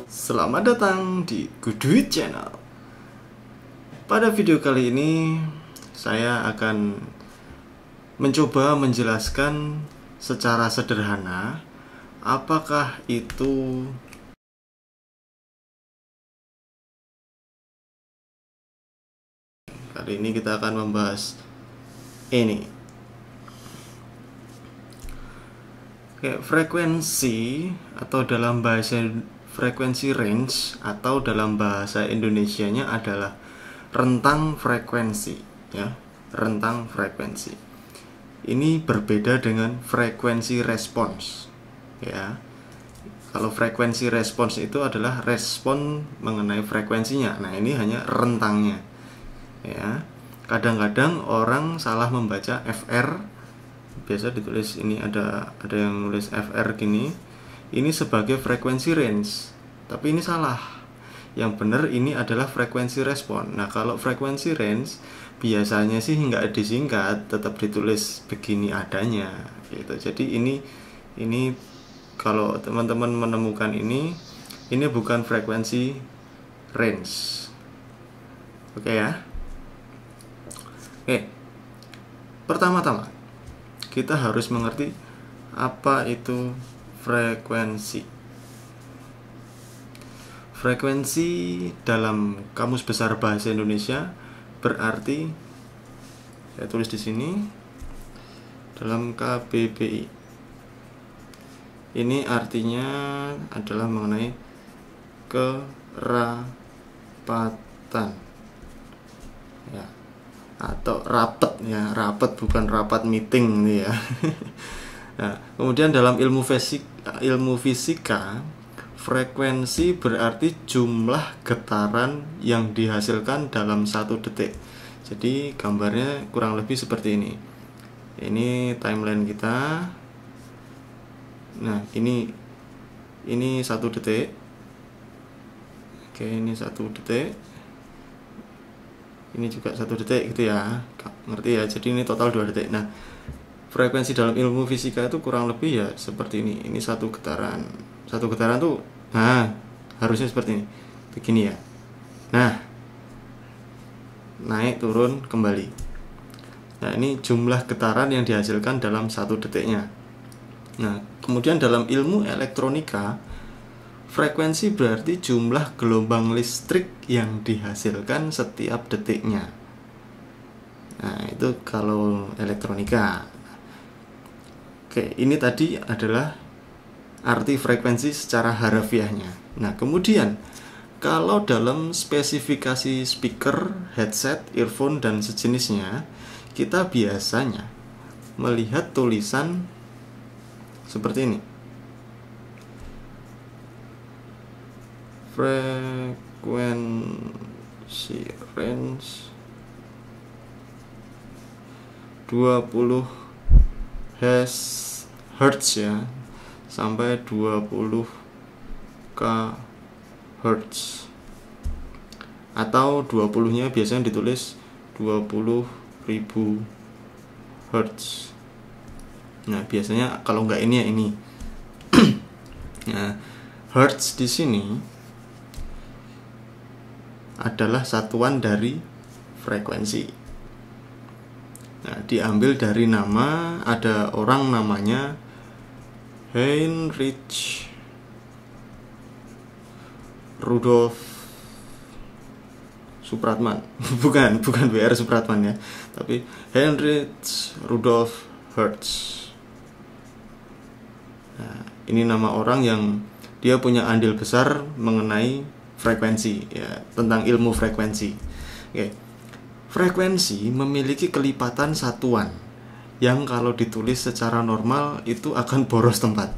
Selamat datang di Goodduit Channel. Pada video kali ini saya akan mencoba menjelaskan secara sederhana apakah itu kali ini kita akan membahas ini. Frekuensi atau dalam bahasa frekuensi range atau dalam bahasa Indonesianya adalah rentang frekuensi, ya, rentang frekuensi. Ini berbeda dengan frekuensi respons, ya. Kalau frekuensi respons itu adalah respon mengenai frekuensinya. Nah, ini hanya rentangnya, ya. Kadang-kadang orang salah membaca FR. Biasa ditulis ini ada yang nulis FR gini. Ini sebagai frekuensi range, tapi ini salah. Yang benar ini adalah frekuensi respon. Nah, kalau frekuensi range biasanya sih nggak disingkat, tetap ditulis begini adanya, gitu. Jadi ini kalau teman-teman menemukan ini bukan frekuensi range. Oke ya. Oke. Pertama-tama kita harus mengerti apa itu frekuensi. Frekuensi dalam Kamus Besar Bahasa Indonesia berarti, saya tulis di sini dalam KBBI. Ini artinya adalah mengenai kerapatan, ya, atau rapet, ya, rapet bukan rapat meeting nih, ya. Nah, kemudian dalam ilmu fisika, frekuensi berarti jumlah getaran yang dihasilkan dalam 1 detik. Jadi gambarnya kurang lebih seperti ini. Ini timeline kita. Nah, ini 1 detik. Oke, ini 1 detik. Ini juga 1 detik gitu ya. Ngerti ya? Jadi ini total 2 detik. Nah, frekuensi dalam ilmu fisika itu kurang lebih ya seperti ini. Ini 1 getaran. 1 getaran tuh, nah, harusnya seperti ini. Begini ya. Nah, naik turun kembali. Nah, ini jumlah getaran yang dihasilkan dalam 1 detiknya. Nah, kemudian dalam ilmu elektronika, frekuensi berarti jumlah gelombang listrik yang dihasilkan setiap detiknya. Nah, itu kalau elektronika. Oke, ini tadi adalah arti frekuensi secara harafiahnya. Nah, kemudian kalau dalam spesifikasi speaker, headset, earphone, dan sejenisnya, kita biasanya melihat tulisan seperti ini. Frekuensi range 20 Hz, ya, sampai 20 kHz, atau 20-nya biasanya ditulis 20.000 Hz. Nah, biasanya kalau nggak ini ya ini. Nah, Hertz di sini adalah satuan dari frekuensi. Nah, diambil dari nama, ada orang namanya Heinrich Rudolf Supratman. bukan W.R. Supratman, ya, tapi Heinrich Rudolf Hertz. Nah, ini nama orang yang dia punya andil besar mengenai frekuensi, ya, tentang ilmu frekuensi. Oke. Frekuensi memiliki kelipatan satuan yang kalau ditulis secara normal itu akan boros tempat.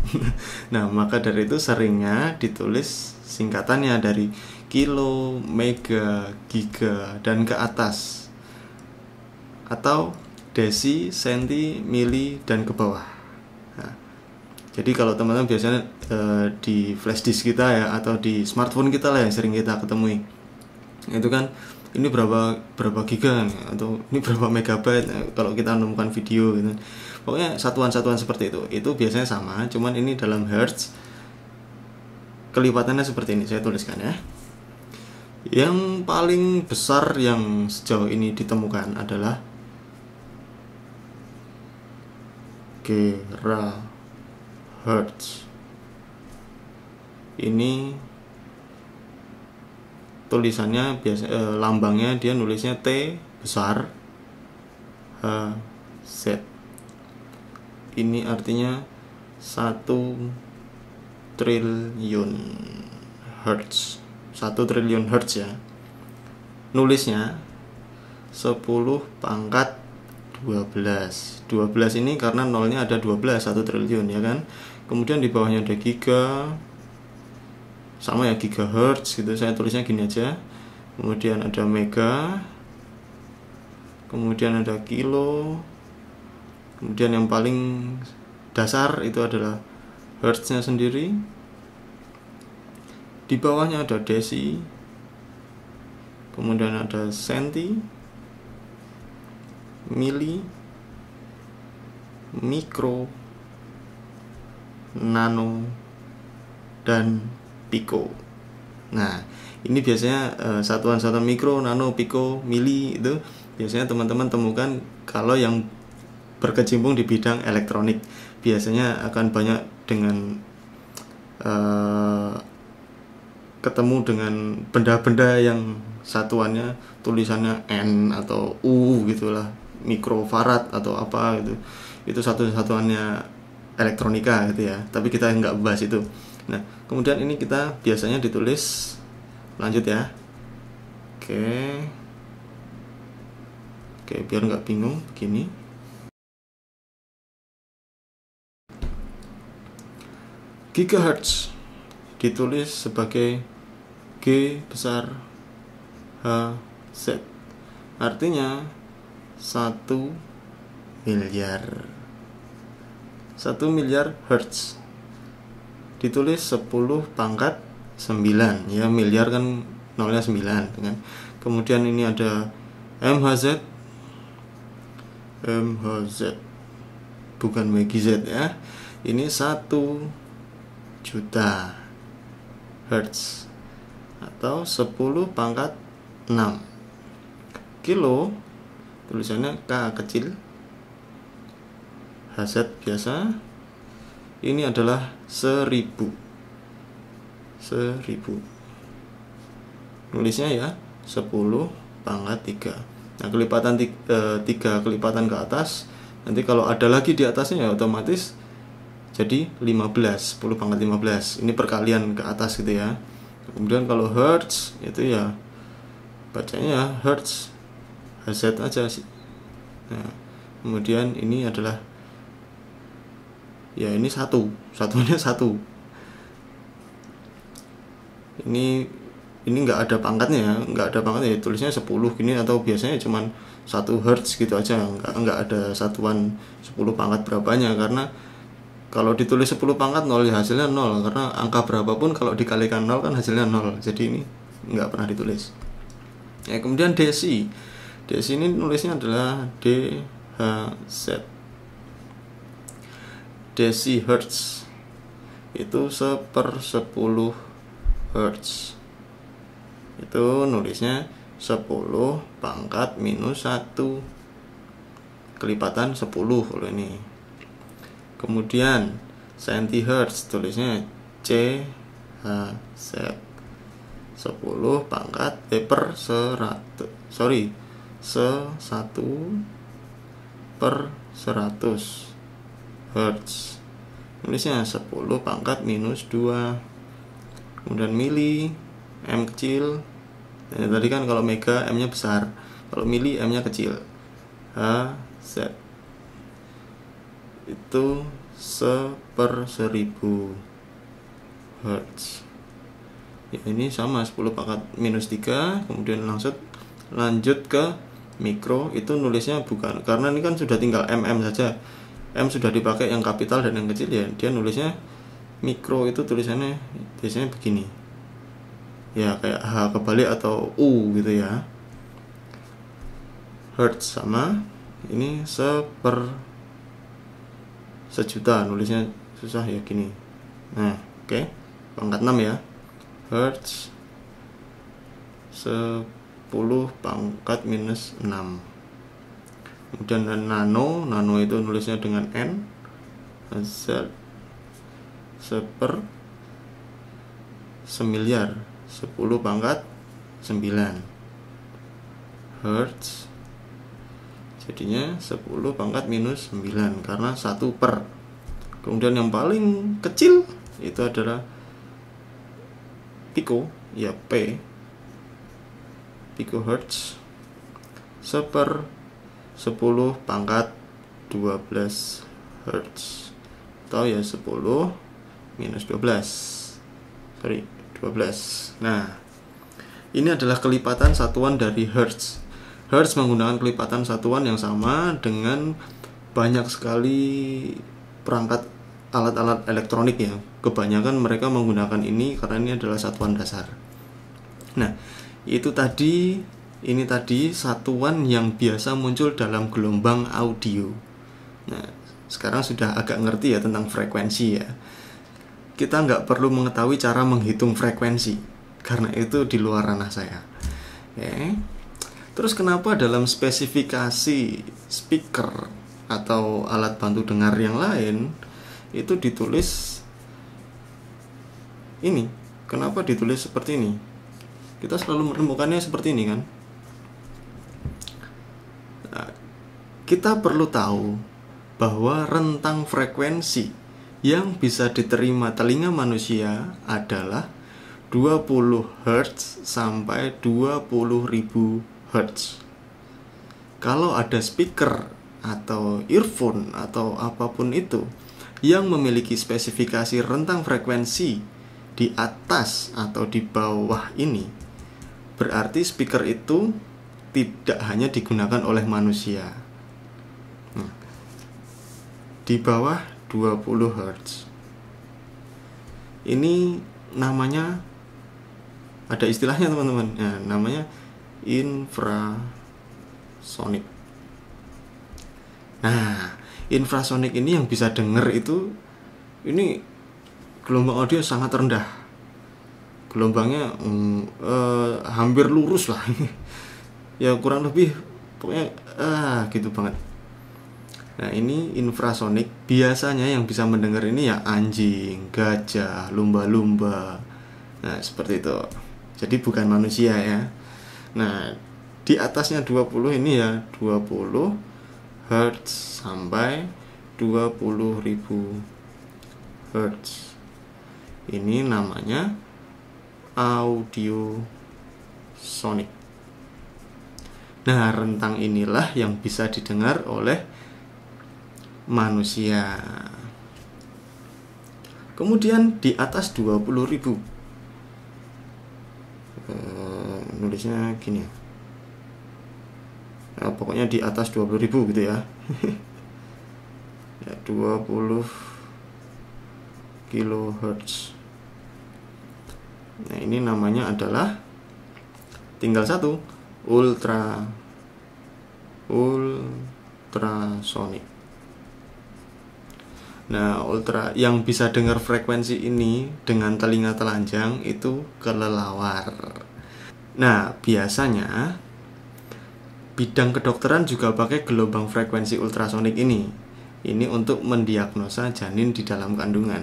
Nah, maka dari itu seringnya ditulis singkatannya dari kilo, mega, giga, dan ke atas, atau desi, senti, mili, dan ke bawah. Nah, jadi kalau teman-teman biasanya di flash disk kita, ya, atau di smartphone kita lah yang sering kita ketemui, itu kan ini berapa giga nih, atau ini berapa megabyte, kalau kita menemukan video gitu. Pokoknya satuan-satuan seperti itu biasanya sama, cuman ini dalam hertz kelipatannya seperti ini. Saya tuliskan ya. Yang paling besar yang sejauh ini ditemukan adalah Gigahertz. Ini tulisannya biasa, lambangnya dia nulisnya T besar H Z. Ini artinya 1 triliun hertz. 1 triliun hertz ya. Nulisnya 10 pangkat 12. 12 ini karena nolnya ada 12, 1 triliun ya kan. Kemudian di bawahnya ada giga, sama ya, gigahertz gitu, saya tulisnya gini aja. Kemudian ada mega, kemudian ada kilo, kemudian yang paling dasar itu adalah hertznya sendiri. Di bawahnya ada desi, kemudian ada senti, mili, mikro, nano, dan piko. Nah, ini biasanya satuan-satuan mikro, nano, piko, mili itu biasanya teman-teman temukan kalau yang berkecimpung di bidang elektronik. Biasanya akan banyak dengan ketemu dengan benda-benda yang satuannya tulisannya N atau U gitulah, mikrofarad atau apa gitu. Itu satuannya elektronika gitu ya. Tapi kita nggak bahas itu. Nah, kemudian ini kita biasanya ditulis, lanjut ya. Oke, biar nggak bingung begini. Gigahertz ditulis sebagai G besar H Z, artinya 1 miliar. 1 miliar hertz ditulis 10 pangkat 9 ya, miliar kan nolnya 9 kan. Kemudian ini ada MHz, bukan MHz ya, ini 1 juta hertz atau 10 pangkat 6. Kilo tulisannya K kecil, HZ biasa. Ini adalah 1000. Nulisnya ya 10 pangkat 3. Nah, kelipatan 3 kelipatan ke atas. Nanti kalau ada lagi di atasnya ya otomatis jadi 15, 10 pangkat 15. Ini perkalian ke atas gitu ya. Kemudian kalau hertz itu ya bacanya hertz, HZ aja sih. Nah, kemudian ini adalah ya ini satunya 1. Ini nggak ada pangkatnya ya, tulisnya 10 gini, atau biasanya cuman 1 hertz gitu aja, nggak ada satuan 10 pangkat berapanya, karena kalau ditulis 10 pangkat 0 ya hasilnya 0, karena angka berapapun kalau dikalikan 0 kan hasilnya 0. Jadi ini nggak pernah ditulis. Ya, kemudian desi ini nulisnya adalah DHZ. Desi hertz itu 1/10 hertz. Itu nulisnya 10 pangkat minus 1 kelipatan 10 kalau ini. Kemudian centihertz tulisnya CHZ, 10 pangkat per 100, 1/100 hertz. Nulisnya 10 pangkat minus 2. Kemudian mili, M kecil. Nah, tadi kan kalau mega M nya besar, kalau mili M nya kecil. HZ itu 1/1000 hertz. Ya, ini sama 10 pangkat minus 3. Kemudian lanjut ke mikro. Itu nulisnya bukan, karena ini kan sudah tinggal mm saja. M sudah dipakai yang kapital dan yang kecil ya, dia nulisnya mikro. Itu tulisannya biasanya begini ya, kayak H kebalik atau U gitu ya. Hertz sama ini 1/1000 sejuta, nulisnya susah ya gini. Nah, oke. Pangkat 6 ya. Hertz 10 pangkat minus 6. Kemudian nano itu nulisnya dengan N. Z seper semiliar, 10 pangkat 9 Hertz, jadinya 10 pangkat minus 9 karena 1 per. Kemudian yang paling kecil itu adalah pico, ya P, picohertz seper 10 pangkat 12 Hertz, atau ya 10 minus 12. Nah, ini adalah kelipatan satuan dari Hertz. Hertz menggunakan kelipatan satuan yang sama dengan banyak sekali perangkat alat-alat elektronik ya. Kebanyakan mereka menggunakan ini karena ini adalah satuan dasar. Nah, ini tadi satuan yang biasa muncul dalam gelombang audio. Nah, sekarang sudah agak ngerti ya tentang frekuensi ya. Kita nggak perlu mengetahui cara menghitung frekuensi karena itu di luar ranah saya. Oke. Terus kenapa dalam spesifikasi speaker atau alat bantu dengar yang lain itu ditulis ini? Kenapa ditulis seperti ini? Kita selalu menemukannya seperti ini kan? Nah, kita perlu tahu bahwa rentang frekuensi yang bisa diterima telinga manusia adalah 20 Hz sampai 20.000 Hz. Kalau ada speaker atau earphone atau apapun itu yang memiliki spesifikasi rentang frekuensi di atas atau di bawah ini, berarti speaker itu tidak hanya digunakan oleh manusia. Di bawah 20 Hz. Ini namanya, ada istilahnya teman-teman. Nah, namanya infrasonik. Nah, infrasonik ini yang bisa denger itu, ini gelombang audio sangat rendah. Gelombangnya hampir lurus lah. Ya kurang lebih pokoknya gitu banget. Nah, ini infrasonik. Biasanya yang bisa mendengar ini ya anjing, gajah, lumba-lumba. Nah, seperti itu. Jadi bukan manusia ya. Nah, di atasnya 20 ini ya 20 Hz sampai 20.000 Hz. Ini namanya audio sonic. Nah, rentang inilah yang bisa didengar oleh manusia. Kemudian di atas 20.000, nulisnya gini ya. Nah, pokoknya di atas 20.000 gitu ya. Ya 20 kHz. Nah, ini namanya adalah tinggal satu, ultrasonic. Nah, yang bisa dengar frekuensi ini dengan telinga telanjang itu kelelawar. Nah, biasanya bidang kedokteran juga pakai gelombang frekuensi ultrasonik ini. Ini untuk mendiagnosa janin di dalam kandungan.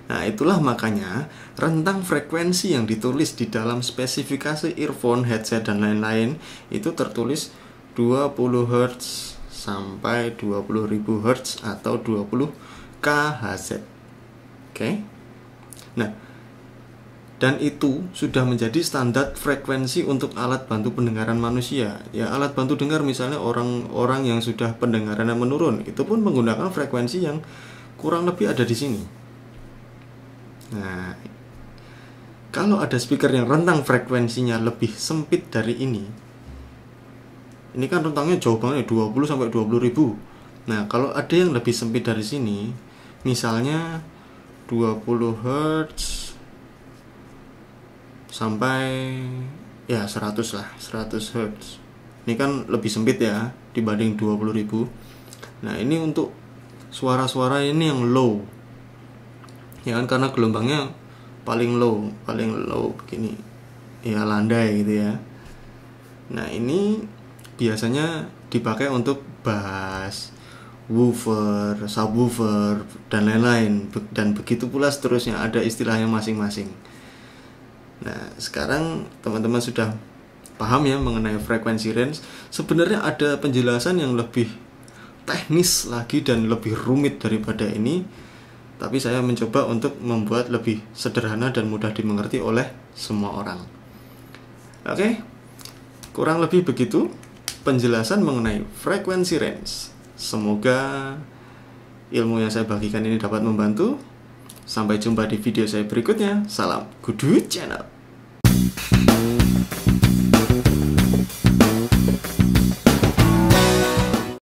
Nah, itulah makanya rentang frekuensi yang ditulis di dalam spesifikasi earphone, headset, dan lain-lain itu tertulis 20 Hz sampai 20.000 Hz atau 20 kHz. Oke. Nah, dan itu sudah menjadi standar frekuensi untuk alat bantu pendengaran manusia. Ya, alat bantu dengar misalnya orang-orang yang sudah pendengarannya menurun, itu pun menggunakan frekuensi yang kurang lebih ada di sini. Nah, kalau ada speaker yang rentang frekuensinya lebih sempit dari ini kan rentangnya jauh banget ya, 20 sampai 20.000. Nah, kalau ada yang lebih sempit dari sini, misalnya 20 Hz sampai ya 100 lah, 100 Hz. Ini kan lebih sempit ya dibanding 20.000. Nah, ini untuk suara-suara ini yang low, ya kan, karena gelombangnya paling low begini, ya, landai gitu ya. Nah, ini biasanya dipakai untuk bass, woofer, subwoofer, dan lain-lain, dan begitu pula seterusnya, ada istilahnya masing-masing. Nah, sekarang teman-teman sudah paham ya mengenai frekuensi range. Sebenarnya ada penjelasan yang lebih teknis lagi dan lebih rumit daripada ini, tapi saya mencoba untuk membuat lebih sederhana dan mudah dimengerti oleh semua orang. Oke, kurang lebih begitu penjelasan mengenai frekuensi range. Semoga ilmu yang saya bagikan ini dapat membantu. Sampai jumpa di video saya berikutnya. Salam Kudu Channel.